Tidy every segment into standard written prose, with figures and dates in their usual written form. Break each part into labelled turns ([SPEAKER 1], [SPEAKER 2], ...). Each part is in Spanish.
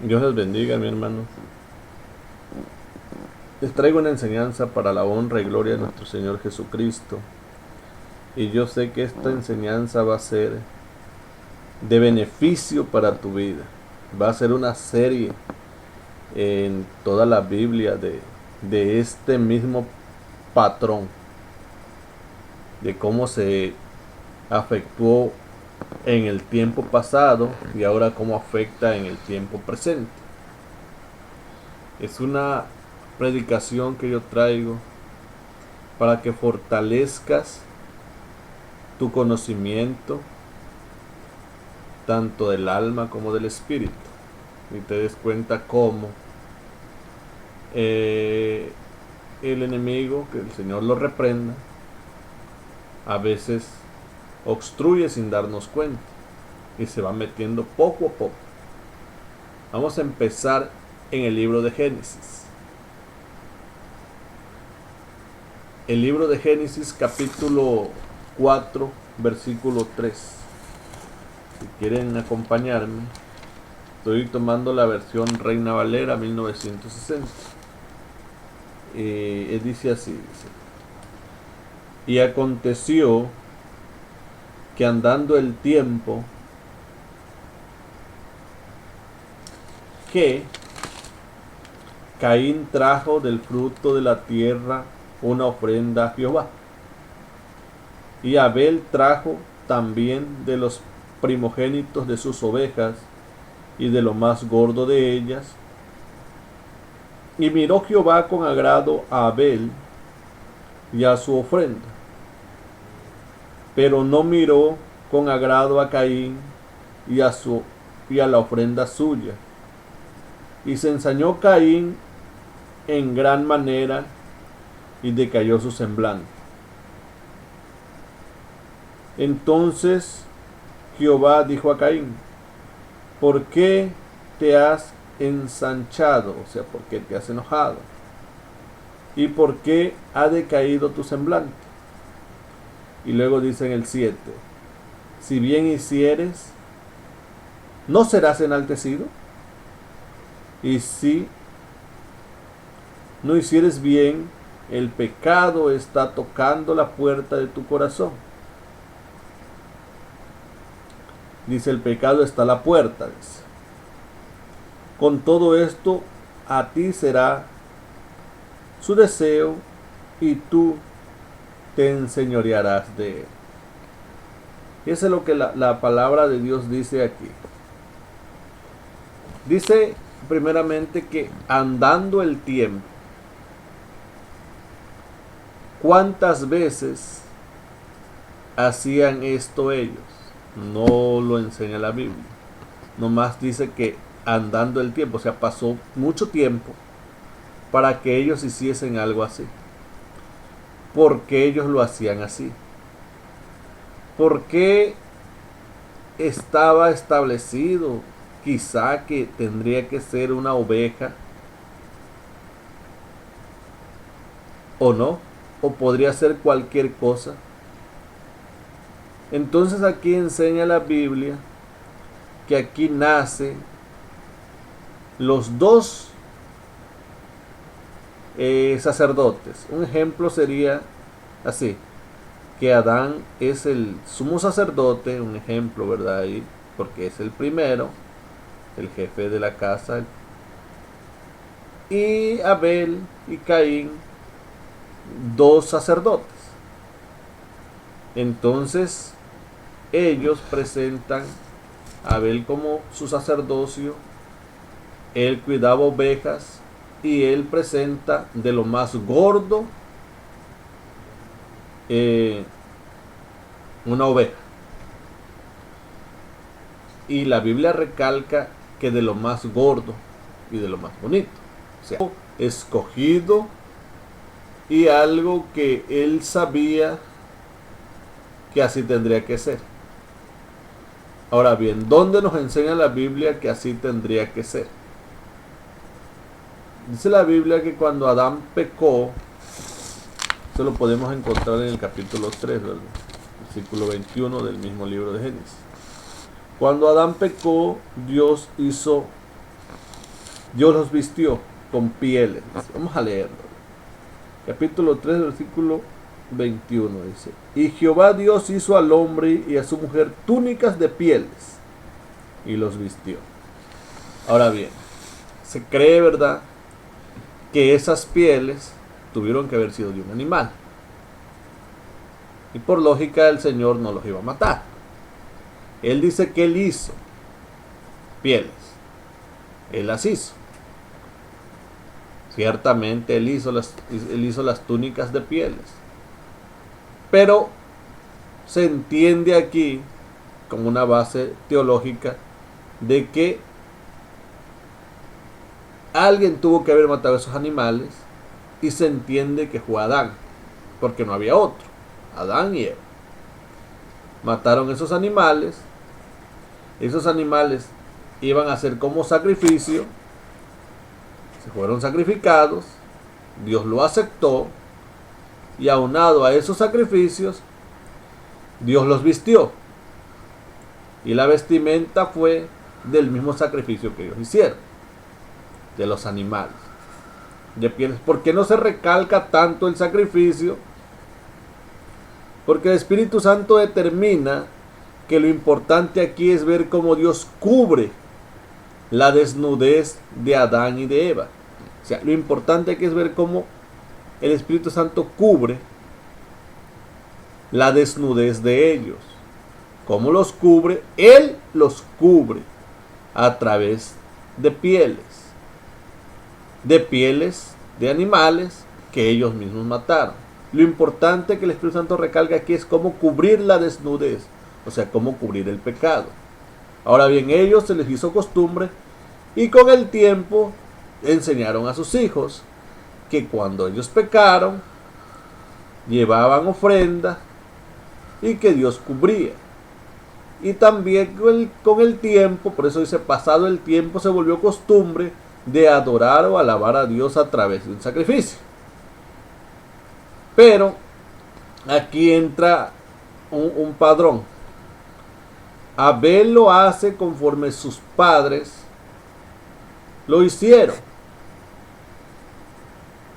[SPEAKER 1] Dios les bendiga, mi hermano. Les traigo una enseñanza para la honra y gloria de nuestro Señor Jesucristo. Y yo sé que esta enseñanza va a ser de beneficio para tu vida. Va a ser una serie en toda la Biblia de este mismo patrón, de cómo se afectuó en el tiempo pasado y ahora cómo afecta en el tiempo presente. Es una predicación que yo traigo para que fortalezcas tu conocimiento tanto del alma como del espíritu y te des cuenta cómo el enemigo, que el Señor lo reprenda, a veces obstruye sin darnos cuenta y se va metiendo poco a poco. Vamos a empezar en el libro de Génesis. El libro de Génesis capítulo 4 versículo 3. Si quieren acompañarme, estoy tomando la versión Reina Valera 1960. Dice así, dice: y aconteció que andando el tiempo, que Caín trajo del fruto de la tierra una ofrenda a Jehová, y Abel trajo también de los primogénitos de sus ovejas y de lo más gordo de ellas. Y miró Jehová con agrado a Abel y a su ofrenda, pero no miró con agrado a Caín y a la ofrenda suya. Y se ensañó Caín en gran manera y decayó su semblante. Entonces Jehová dijo a Caín: ¿por qué te has ensanchado? O sea, ¿por qué te has enojado? ¿Y por qué ha decaído tu semblante? Y luego dice en el 7: si bien hicieres, ¿no serás enaltecido? Y si no hicieres bien, el pecado está tocando la puerta de tu corazón. Dice, el pecado está a la puerta. Dice, con todo esto, a ti será su deseo y tú te enseñorearás de él. Y eso es lo que la palabra de Dios dice aquí. Dice primeramente que andando el tiempo, ¿cuántas veces hacían esto ellos? No lo enseña la Biblia. Nomás dice que andando el tiempo, o sea, pasó mucho tiempo para que ellos hiciesen algo así. ¿Por qué ellos lo hacían así? ¿Por qué estaba establecido quizá que tendría que ser una oveja? ¿O no? ¿O podría ser cualquier cosa? Entonces aquí enseña la Biblia que aquí nace los dos sacerdotes. Un ejemplo sería así, que Adán es el sumo sacerdote, un ejemplo, ¿verdad? Ahí, porque es el primero, el jefe de la casa. Y Abel y Caín, dos sacerdotes. Entonces, ellos presentan a Abel como su sacerdocio, él cuidaba ovejas y él presenta de lo más gordo una oveja. Y la Biblia recalca que de lo más gordo y de lo más bonito. O sea, escogido y algo que él sabía que así tendría que ser. Ahora bien, ¿dónde nos enseña la Biblia que así tendría que ser? Dice la Biblia que cuando Adán pecó, esto lo podemos encontrar en el capítulo 3, ¿verdad? Versículo 21 del mismo libro de Génesis. Cuando Adán pecó, Dios hizo Dios los vistió con pieles. Vamos a leerlo. Capítulo 3, versículo 21 dice: y Jehová Dios hizo al hombre y a su mujer túnicas de pieles y los vistió. Ahora bien, se cree, ¿verdad?, que esas pieles tuvieron que haber sido de un animal. Y por lógica el Señor no los iba a matar. Él dice que Él hizo pieles. Él las hizo. Ciertamente Él hizo las túnicas de pieles. Pero se entiende aquí, como una base teológica, de que alguien tuvo que haber matado a esos animales, y se entiende que fue Adán, porque no había otro. Adán y Eva mataron esos animales. Esos animales iban a ser como sacrificio, se fueron sacrificados, Dios lo aceptó, y aunado a esos sacrificios, Dios los vistió, y la vestimenta fue del mismo sacrificio que ellos hicieron, de los animales, de pieles. ¿Por qué no se recalca tanto el sacrificio? Porque el Espíritu Santo determina que lo importante aquí es ver cómo Dios cubre la desnudez de Adán y de Eva. O sea, lo importante aquí es ver cómo el Espíritu Santo cubre la desnudez de ellos. ¿Cómo los cubre? Él los cubre a través de pieles de animales que ellos mismos mataron. Lo importante que el Espíritu Santo recalca aquí es cómo cubrir la desnudez, o sea, cómo cubrir el pecado. Ahora bien, ellos se les hizo costumbre, y con el tiempo enseñaron a sus hijos que cuando ellos pecaron, llevaban ofrenda y que Dios cubría. Y también con el tiempo, por eso dice, pasado el tiempo, se volvió costumbre de adorar o alabar a Dios a través de un sacrificio. Pero aquí entra un padrón. Abel lo hace conforme sus padres lo hicieron.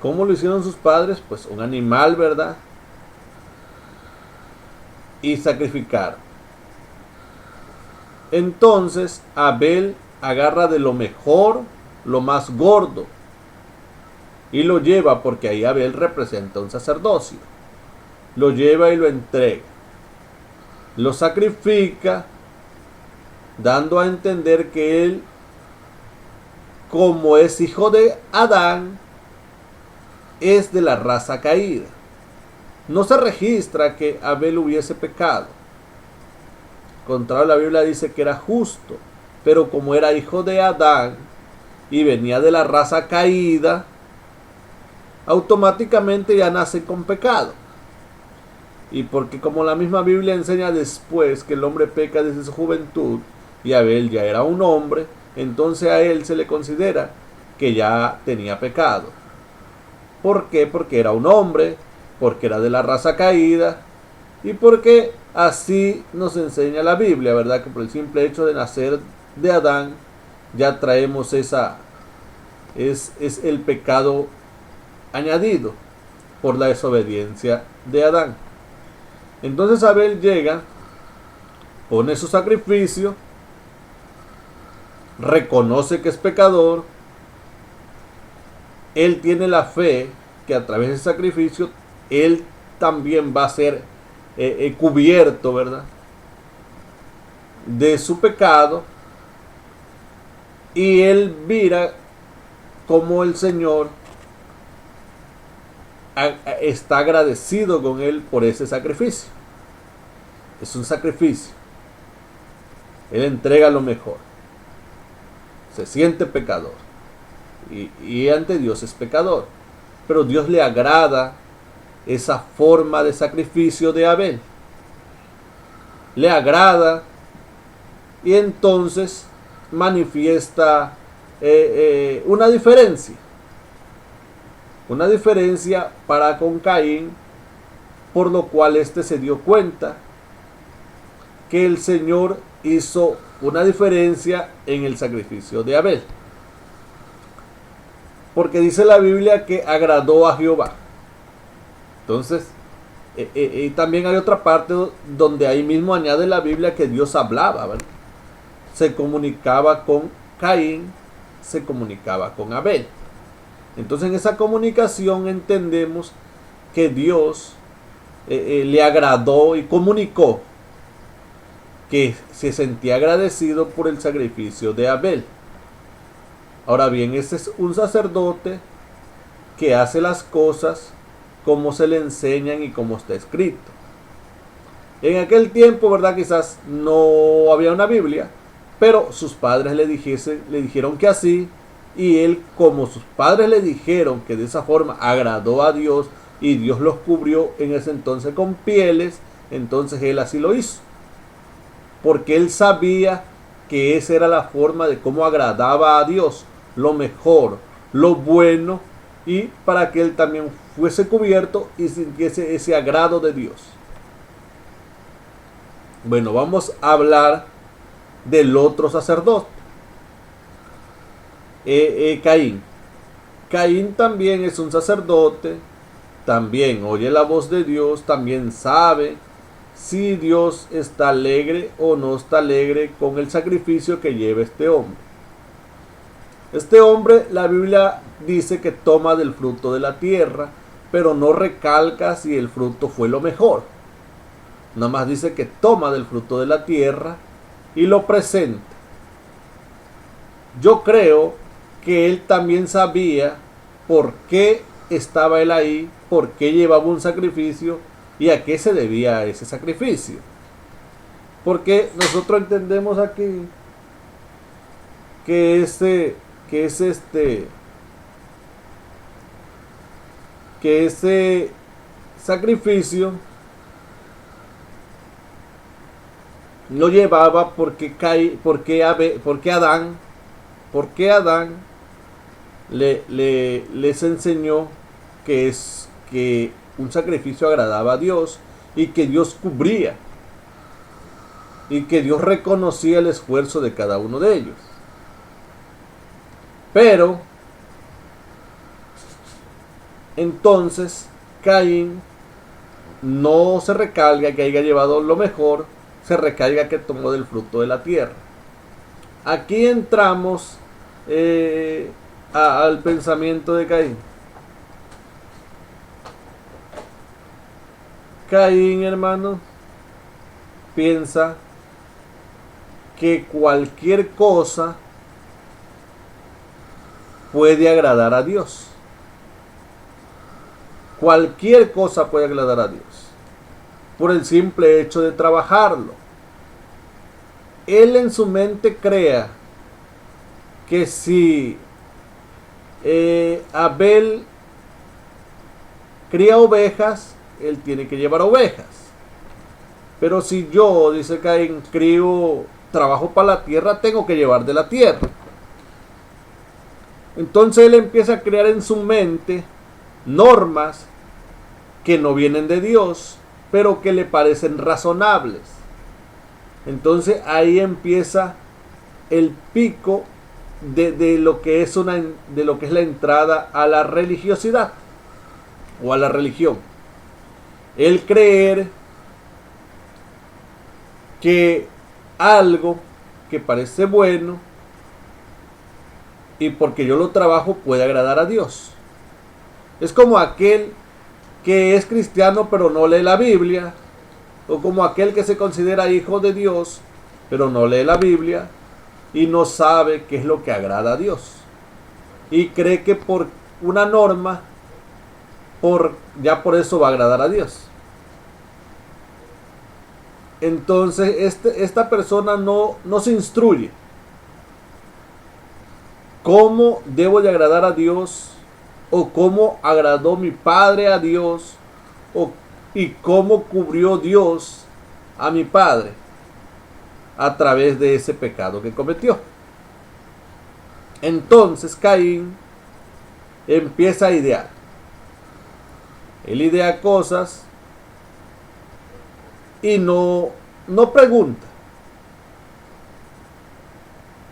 [SPEAKER 1] ¿Cómo lo hicieron sus padres? Pues un animal, ¿verdad? Y sacrificar. Entonces Abel agarra de lo mejor, lo más gordo, y lo lleva, porque ahí Abel representa un sacerdocio. Lo lleva y lo entrega. Lo sacrifica, dando a entender que él, como es hijo de Adán, es de la raza caída. No se registra que Abel hubiese pecado. Contrario, la Biblia dice que era justo, pero como era hijo de Adán y venía de la raza caída, automáticamente ya nace con pecado. Y porque como la misma Biblia enseña después que el hombre peca desde su juventud, y Abel ya era un hombre, entonces a él se le considera que ya tenía pecado. ¿Por qué? Porque era un hombre, porque era de la raza caída, y porque así nos enseña la Biblia, ¿verdad? Que por el simple hecho de nacer de Adán, ya traemos es el pecado añadido por la desobediencia de Adán. Entonces Abel llega, pone su sacrificio, reconoce que es pecador, él tiene la fe que a través del sacrificio él también va a ser cubierto, ¿verdad?, de su pecado, y él mira cómo el Señor está agradecido con él por ese sacrificio. Es un sacrificio. Él entrega lo mejor. Se siente pecador. Y ante Dios es pecador. Pero Dios le agrada esa forma de sacrificio de Abel. Le agrada, y entonces manifiesta una diferencia. Una diferencia para con Caín, por lo cual éste se dio cuenta que el Señor hizo una diferencia en el sacrificio de Abel. porque dice la Biblia que agradó a Jehová. Entonces, y también hay otra parte donde ahí mismo añade la Biblia que Dios hablaba, ¿verdad? Se comunicaba con Caín, se comunicaba con Abel. Entonces en esa comunicación entendemos que Dios le agradó y comunicó que se sentía agradecido por el sacrificio de Abel. Ahora bien, este es un sacerdote que hace las cosas como se le enseñan y como está escrito. En aquel tiempo, ¿verdad? Quizás no había una Biblia, pero sus padres le dijeron que así, y él, como sus padres le dijeron que de esa forma agradó a Dios y Dios los cubrió en ese entonces con pieles, entonces él así lo hizo. Porque él sabía que esa era la forma de cómo agradaba a Dios, lo mejor, lo bueno, y para que él también fuese cubierto y sintiese ese agrado de Dios. Bueno, vamos a hablar del otro sacerdote, Caín. Caín también es un sacerdote, también oye la voz de Dios, también sabe si Dios está alegre o no está alegre con el sacrificio que lleva este hombre. Este hombre, la Biblia dice que toma del fruto de la tierra, pero no recalca si el fruto fue lo mejor. Nada más dice que toma del fruto de la tierra y lo presenta. Yo creo que él también sabía por qué estaba él ahí, por qué llevaba un sacrificio y a qué se debía ese sacrificio. Porque nosotros entendemos aquí que ese sacrificio lo llevaba porque Adán les enseñó que un sacrificio agradaba a Dios y que Dios cubría y que Dios reconocía el esfuerzo de cada uno de ellos. Pero entonces Caín no se recarga que haya llevado lo mejor, se recarga que tomó del fruto de la tierra. Aquí entramos al pensamiento de Caín. Caín, hermano, piensa que cualquier cosa puede agradar a Dios. Cualquier cosa puede agradar a Dios por el simple hecho de trabajarlo. Él en su mente crea que si Abel cría ovejas, él tiene que llevar ovejas. Pero si yo, dice Caín, trabajo para la tierra, tengo que llevar de la tierra. Entonces él empieza a crear en su mente normas que no vienen de Dios, pero que le parecen razonables. Entonces ahí empieza el pico de lo que es la entrada a la religiosidad o a la religión. El creer que algo que parece bueno y porque yo lo trabajo puede agradar a Dios. Es como aquel que es cristiano pero no lee la Biblia, o como aquel que se considera hijo de Dios pero no lee la Biblia y no sabe qué es lo que agrada a Dios y cree que por una norma ya por eso va a agradar a Dios. Entonces esta persona no se instruye cómo debo de agradar a Dios, o cómo agradó mi padre a Dios, y cómo cubrió Dios a mi padre a través de ese pecado que cometió. Entonces Caín empieza a idear. Él idea cosas y no pregunta.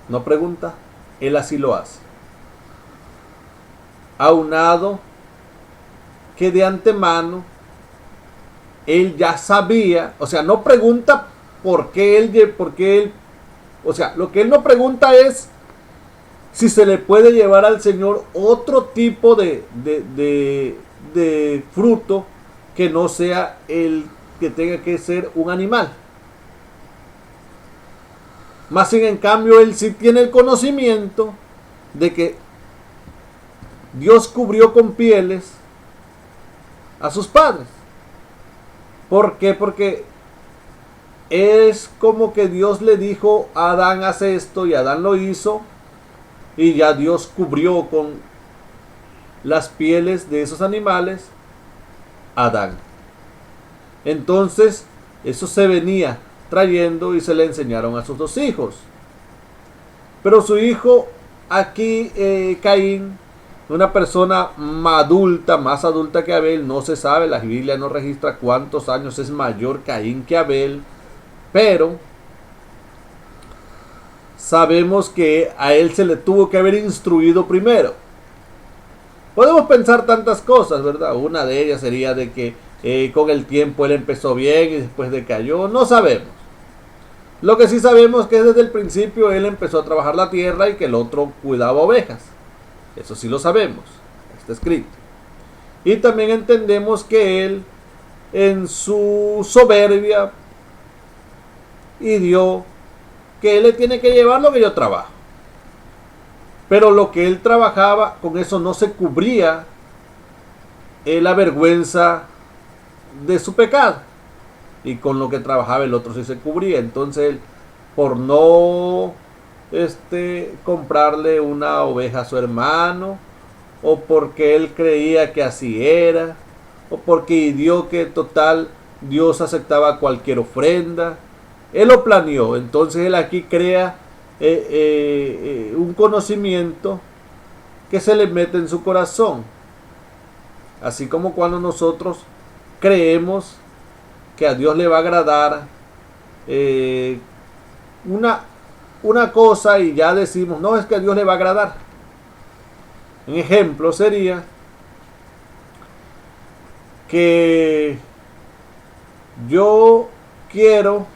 [SPEAKER 1] No pregunta, él así lo hace. aunado que de antemano él ya sabía, o sea, no pregunta por qué él, o sea, lo que él no pregunta es si se le puede llevar al Señor otro tipo de fruto que no sea el que tenga que ser un animal. Más sin en cambio, él sí tiene el conocimiento de que Dios cubrió con pieles a sus padres. ¿Por qué? Porque es como que Dios le dijo a Adán, haz esto, y Adán lo hizo, y ya Dios cubrió con las pieles de esos animales a Adán. Entonces, eso se venía trayendo y se le enseñaron a sus dos hijos. Pero su hijo aquí, Caín, una persona adulta, más adulta que Abel, no se sabe, la Biblia no registra cuántos años es mayor Caín que Abel, pero sabemos que a él se le tuvo que haber instruido primero. Podemos pensar tantas cosas, ¿verdad? Una de ellas sería de que con el tiempo él empezó bien y después decayó, no sabemos. Lo que sí sabemos es que desde el principio él empezó a trabajar la tierra y que el otro cuidaba ovejas. Eso sí lo sabemos, está escrito. Y también entendemos que él, en su soberbia, ideó que él le tiene que llevar lo que yo trabajo. Pero lo que él trabajaba, con eso no se cubría la vergüenza de su pecado. Y con lo que trabajaba el otro sí se cubría. Entonces él, por no comprarle una oveja a su hermano, o porque él creía que así era, o porque ideó que total Dios aceptaba cualquier ofrenda, él lo planeó. Entonces él aquí crea un conocimiento que se le mete en su corazón, así como cuando nosotros creemos que a Dios le va a agradar una cosa y ya decimos, no, es que a Dios le va a agradar. Un ejemplo sería que yo quiero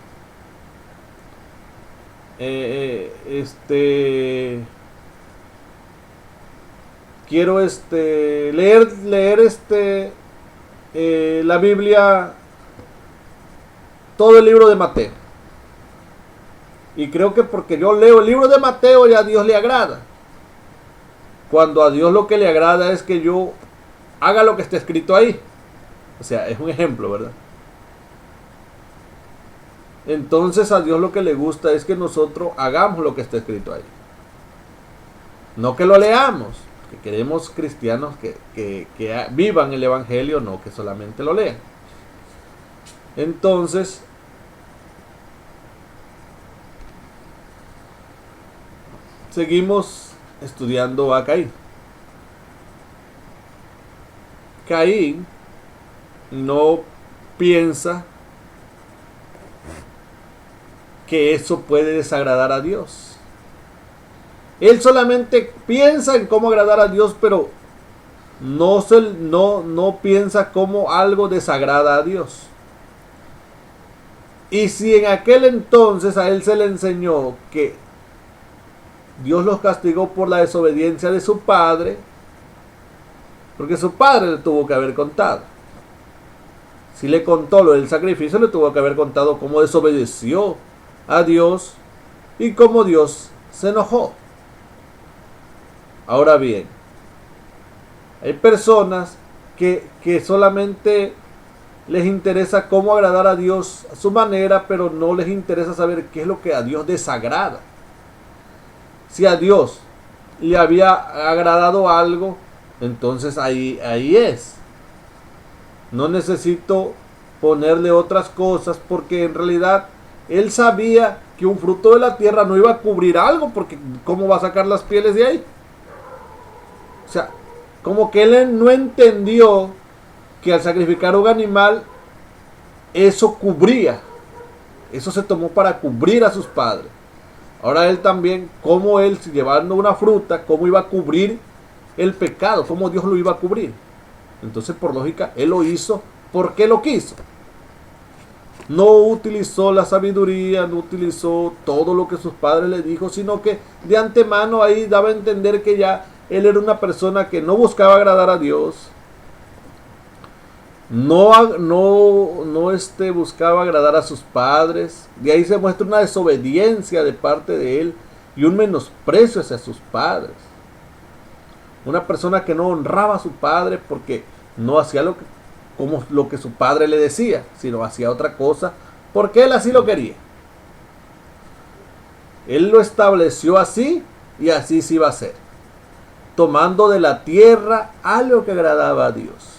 [SPEAKER 1] quiero leer la Biblia, todo el libro de Mateo. Y creo que porque yo leo el libro de Mateo ya a Dios le agrada. Cuando a Dios lo que le agrada es que yo haga lo que está escrito ahí. O sea, es un ejemplo, ¿verdad? Entonces a Dios lo que le gusta es que nosotros hagamos lo que está escrito ahí. No que lo leamos, que queremos cristianos que vivan el Evangelio, no que solamente lo lean. Entonces, seguimos estudiando a Caín. Caín no piensa que eso puede desagradar a Dios. Él solamente piensa en cómo agradar a Dios, pero no piensa cómo algo desagrada a Dios. Y si en aquel entonces a él se le enseñó que Dios los castigó por la desobediencia de su padre, porque su padre le tuvo que haber contado. Si le contó lo del sacrificio, le tuvo que haber contado cómo desobedeció a Dios y cómo Dios se enojó. Ahora bien, hay personas que solamente les interesa cómo agradar a Dios a su manera, pero no les interesa saber qué es lo que a Dios desagrada. Si a Dios le había agradado algo, entonces ahí es. No necesito ponerle otras cosas, porque en realidad él sabía que un fruto de la tierra no iba a cubrir algo, porque ¿cómo va a sacar las pieles de ahí? O sea, como que él no entendió que al sacrificar un animal, eso cubría. Eso se tomó para cubrir a sus padres. Ahora él también, como él llevando una fruta, cómo iba a cubrir el pecado, cómo Dios lo iba a cubrir. Entonces, por lógica, él lo hizo porque lo quiso. No utilizó la sabiduría, no utilizó todo lo que sus padres le dijo, sino que de antemano ahí daba a entender que ya él era una persona que no buscaba agradar a Dios, buscaba agradar a sus padres. De ahí se muestra una desobediencia de parte de él y un menosprecio hacia sus padres. Una persona que no honraba a su padre porque no hacía como lo que su padre le decía, sino hacía otra cosa porque él así lo quería. Él lo estableció así y así se iba a hacer, tomando de la tierra algo que agradaba a Dios.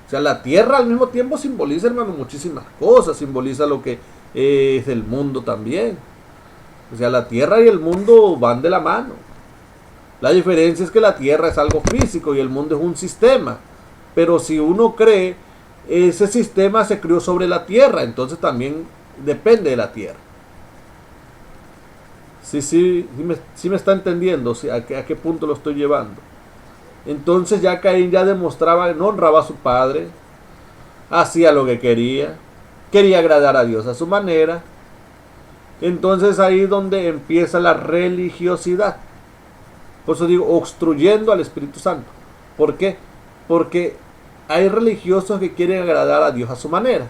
[SPEAKER 1] O sea, la tierra al mismo tiempo simboliza, hermano, muchísimas cosas. Simboliza lo que es el mundo también. O sea, la tierra y el mundo van de la mano. La diferencia es que la tierra es algo físico y el mundo es un sistema. Pero si uno cree, ese sistema se creó sobre la tierra, entonces también depende de la tierra. Sí me está entendiendo a qué punto lo estoy llevando. Entonces ya Caín ya demostraba, no honraba a su padre, hacía lo que quería agradar a Dios a su manera. Entonces ahí es donde empieza la religiosidad. Por eso digo, obstruyendo al Espíritu Santo. ¿Por qué? Porque hay religiosos que quieren agradar a Dios a su manera.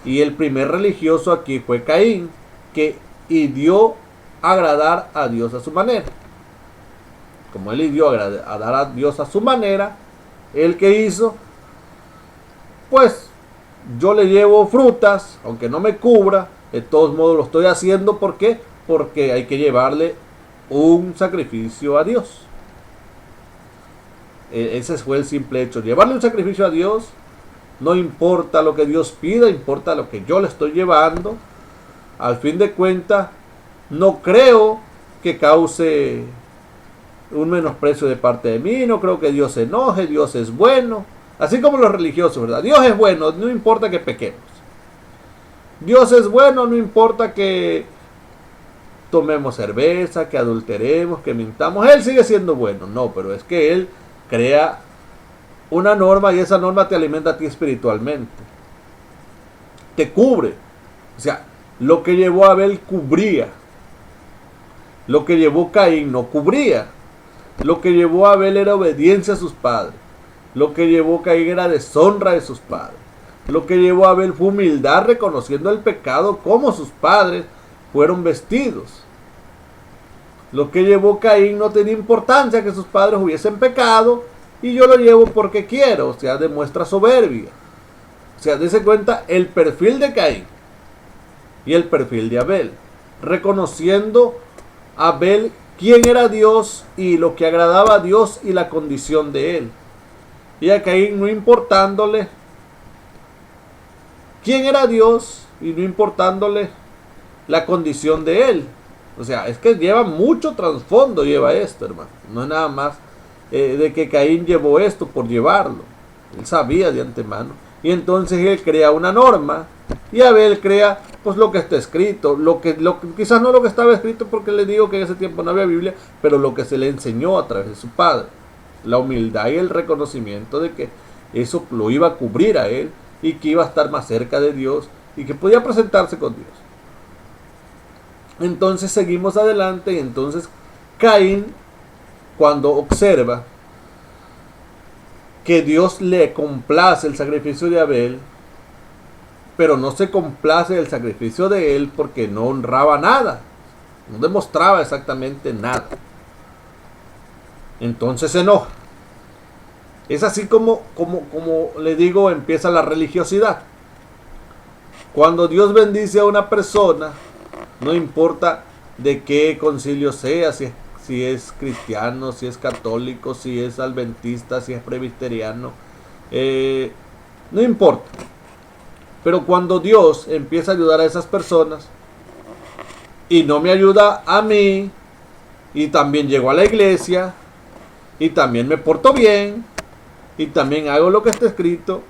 [SPEAKER 1] Y el primer religioso aquí fue Caín, que dio agradar a Dios a su manera. Como él dio agradar a Dios a su manera, ¿él qué hizo? Pues yo le llevo frutas, aunque no me cubra, de todos modos lo estoy haciendo. ¿Por qué? Porque hay que llevarle un sacrificio a Dios. Ese fue el simple hecho. Llevarle un sacrificio a Dios, no importa lo que Dios pida, importa lo que yo le estoy llevando. Al fin de cuentas, no creo que cause un menosprecio de parte de mí, no creo que Dios se enoje, Dios es bueno. Así como los religiosos, ¿verdad? Dios es bueno, no importa que pequemos. Dios es bueno, no importa que tomemos cerveza, que adulteremos, que mintamos. Él sigue siendo bueno. No, pero es que Él crea una norma y esa norma te alimenta a ti espiritualmente. Te cubre. O sea, lo que llevó a Abel cubría. Lo que llevó Caín no cubría. Lo que llevó a Abel era obediencia a sus padres. Lo que llevó a Caín era deshonra de sus padres. Lo que llevó a Abel fue humildad, reconociendo el pecado como sus padres fueron vestidos. Lo que llevó a Caín no tenía importancia que sus padres hubiesen pecado y yo lo llevo porque quiero. O sea, demuestra soberbia. O sea, dése cuenta el perfil de Caín y el perfil de Abel. Reconociendo a Abel quién era Dios y lo que agradaba a Dios y la condición de él. Y a Caín no importándole quién era Dios y no importándole la condición de él. O sea, es que lleva mucho trasfondo, lleva esto, hermano. No es nada más de que Caín llevó esto por llevarlo. Él sabía de antemano. Y entonces él crea una norma y Abel crea pues lo que está escrito, quizás no lo que estaba escrito, porque le digo que en ese tiempo no había Biblia, pero lo que se le enseñó a través de su padre, la humildad y el reconocimiento de que eso lo iba a cubrir a él y que iba a estar más cerca de Dios y que podía presentarse con Dios. Entonces seguimos adelante y entonces Caín, cuando observa que Dios le complace el sacrificio de Abel, pero no se complace el sacrificio de él porque no honraba nada, no demostraba exactamente nada. Entonces se enoja. Es así como le digo, empieza la religiosidad. Cuando Dios bendice a una persona, no importa de qué concilio sea, si es cristiano, si es católico, si es adventista, si es presbiteriano, no importa. Pero cuando Dios empieza a ayudar a esas personas y no me ayuda a mí, y también llego a la iglesia, y también me porto bien, y también hago lo que está escrito,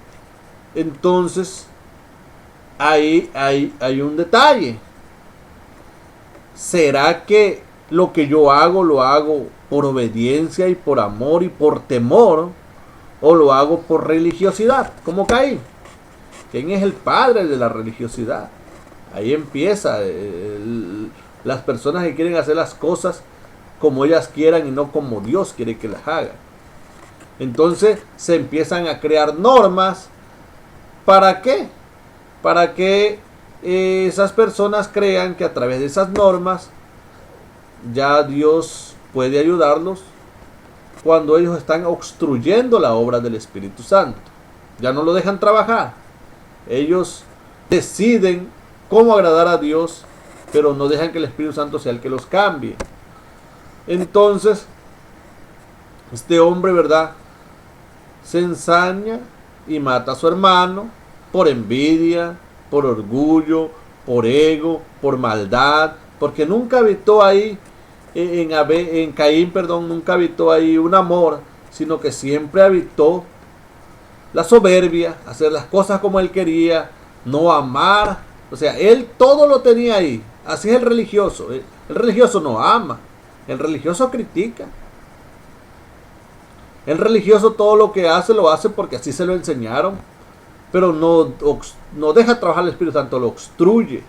[SPEAKER 1] entonces ahí hay un detalle. ¿Será que lo que yo hago, lo hago por obediencia y por amor y por temor, o lo hago por religiosidad, como Caín. ¿Quién es el padre de la religiosidad? Ahí empieza las personas que quieren hacer las cosas como ellas quieran y no como Dios quiere que las hagan. Entonces se empiezan a crear normas. ¿Para qué? Para que esas personas crean que a través de esas normas ya Dios puede ayudarlos cuando ellos están obstruyendo la obra del Espíritu Santo. Ya no lo dejan trabajar. Ellos deciden cómo agradar a Dios, pero no dejan que el Espíritu Santo sea el que los cambie. Entonces, este hombre, ¿verdad?, se ensaña y mata a su hermano por envidia, por orgullo, por ego, por maldad, porque nunca habitó ahí en Caín, nunca habitó ahí un amor, sino que siempre habitó la soberbia, hacer las cosas como él quería, no amar. O sea, él todo lo tenía ahí. Así es el religioso. El religioso no ama, el religioso critica. El religioso todo lo que hace lo hace porque así se lo enseñaron, pero no deja trabajar el Espíritu Santo, lo obstruye.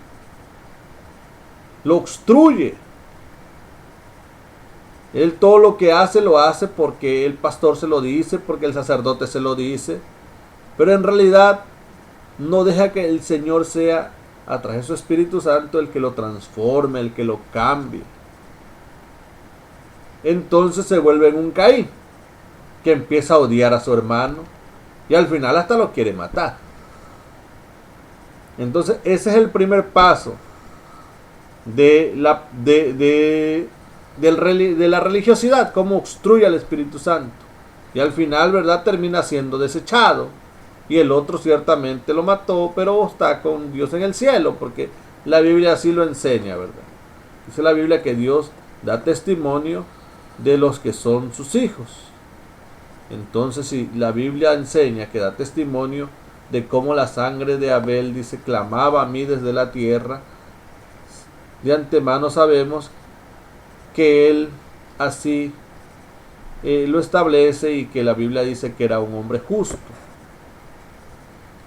[SPEAKER 1] Lo obstruye. Él todo lo que hace lo hace porque el pastor se lo dice, porque el sacerdote se lo dice, pero en realidad no deja que el Señor sea a través de su Espíritu Santo el que lo transforme, el que lo cambie. Entonces se vuelve en un Caín que empieza a odiar a su hermano y al final hasta lo quiere matar. Entonces ese es el primer paso de la religiosidad, cómo obstruye al Espíritu Santo, y al final, ¿verdad?, termina siendo desechado, y el otro ciertamente lo mató, pero está con Dios en el cielo, porque la Biblia así lo enseña, ¿verdad? Dice la Biblia que Dios da testimonio de los que son sus hijos. Entonces, si la Biblia enseña que da testimonio de cómo la sangre de Abel, dice, clamaba a mí desde la tierra, de antemano sabemos que él así lo establece, y que la Biblia dice que era un hombre justo.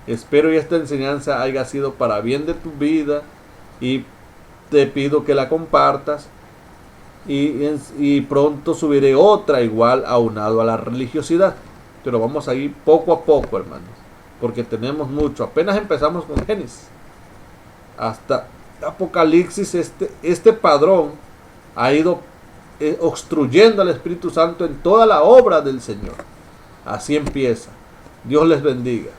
[SPEAKER 1] Espero que esta enseñanza haya sido para bien de tu vida, y te pido que la compartas, y pronto subiré otra igual aunado a la religiosidad, pero vamos a ir poco a poco, hermanos, porque tenemos mucho. Apenas empezamos con Génesis hasta Apocalipsis. Este padrón ha ido obstruyendo al Espíritu Santo en toda la obra del Señor. Así empieza. Dios les bendiga.